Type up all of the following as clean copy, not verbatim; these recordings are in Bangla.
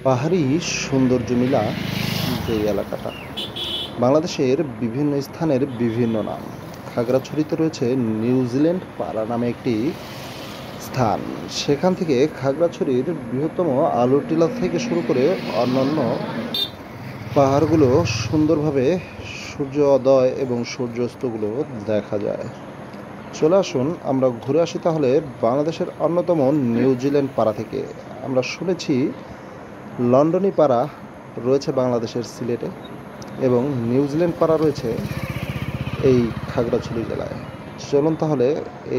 পাহাড়ি সৌন্দর্য মিলা যে এলাকাটা, বাংলাদেশের বিভিন্ন স্থানের বিভিন্ন নাম। খাগড়াছড়িতে রয়েছে নিউজিল্যান্ড পাড়া নামে একটি স্থান। সেখান থেকে খাগড়াছড়ির বৃহত্তম আলুর টিলা থেকে শুরু করে অন্যান্য পাহাড়গুলো সুন্দরভাবে সূর্যোদয় এবং সূর্যাস্তগুলো দেখা যায়। চলে আসুন আমরা ঘুরে আসি তাহলে বাংলাদেশের অন্যতম নিউজিল্যান্ড পাড়া থেকে। আমরা শুনেছি লন্ডনী পাড়া রয়েছে বাংলাদেশের সিলেটে এবং নিউজিল্যান্ড পাড়া রয়েছে এই খাগড়াছড়ি জেলায়। চলুন তাহলে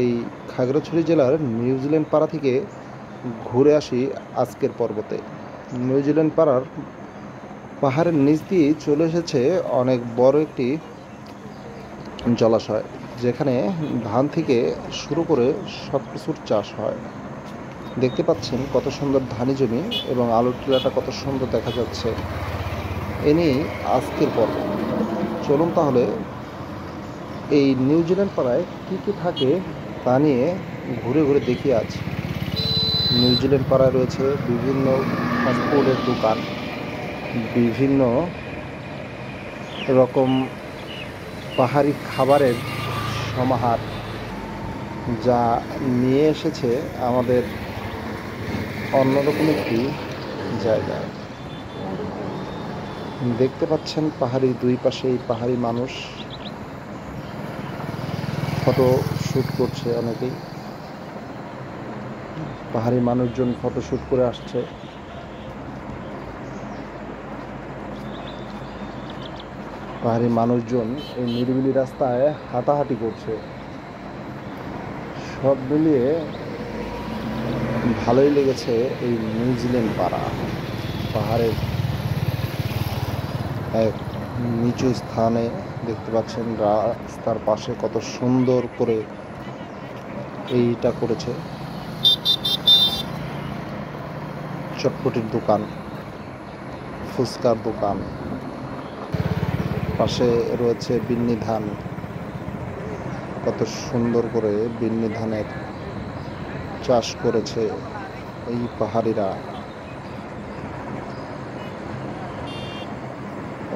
এই খাগড়াছড়ি জেলার নিউজিল্যান্ড পাড়া থেকে ঘুরে আসি আজকের পর্বতে। নিউজিল্যান্ড পাড়ার পাহাড়ের নিচ দিয়ে চলে এসেছে অনেক বড় একটি জলাশয়, যেখানে ধান থেকে শুরু করে সব কিছুর চাষ হয়। দেখতে পাচ্ছেন কত সুন্দর ধানি জমি এবং আলুর টিলাটা কত সুন্দর দেখা যাচ্ছে। এ নিয়েই আজকের পর্ব। চলুন তাহলে এই নিউজিল্যান্ড পাড়ায় কী কী থাকে তা নিয়ে ঘুরে ঘুরে দেখি আজ। নিউজিল্যান্ড পাড়ায় রয়েছে বিভিন্ন ফাস্টফুডের দোকান, বিভিন্ন রকম পাহাড়ি খাবারের সমাহার, যা নিয়ে এসেছে আমাদের অন্যরকম একটি জায়গায়। দেখতে পাচ্ছেন পাহাড়ির দুই পাশেই পাহাড়ি মানুষ ফটো শ্যুট করছে। অনেকেই পাহাড়ি মানুষজন ফটো শ্যুট করে আসছে। পাহাড়ি মানুষজন এই নিরিবিলি রাস্তায় হাঁটাহাঁটি করছে। সব মিলিয়ে ভালোই লেগেছে এই নিউজিল্যান্ড পাড়া। পাহাড়ের এক নিচু স্থানে দেখতে পাচ্ছেন রাস্তার পাশে কত সুন্দর করে এইটা করেছে। চটপটির দোকান, ফুচকার দোকান, পাশে রয়েছে বিন্নি ধান। কত সুন্দর করে বিন্নি ধানের চাষ করেছে এই পাহাড়িরা।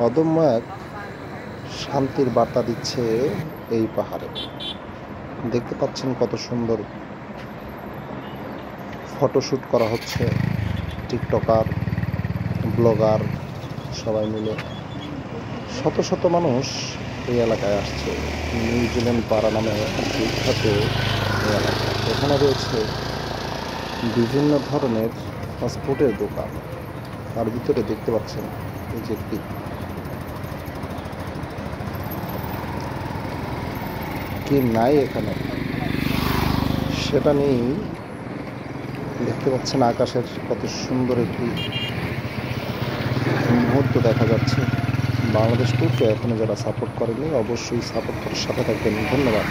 অদম্য এক শান্তির বার্তা দিচ্ছে এই পাহাড়ে। দেখতে পাচ্ছেন কত সুন্দর ফটোশ্যুট করা হচ্ছে। টিকটকার, ব্লগার সবাই মিলে শত শত মানুষ এই এলাকায় আসছে। নিউজিল্যান্ড পাড়া নামে বিখ্যাত এই এলাকা। এখানে রয়েছে বিভিন্ন ধরনের ফাস্টফুডের দোকান। তার ভিতরে দেখতে পাচ্ছেন এই যে একটি কি নাই এখানে সেটা নিয়েই দেখতে পাচ্ছেন আকাশের কত সুন্দর একটি মুহূর্ত দেখা যাচ্ছে। বাংলাদেশ টুরকে এখনো যারা সাপোর্ট করেনি অবশ্যই সাপোর্ট করার সাথে থাকবেন। ধন্যবাদ।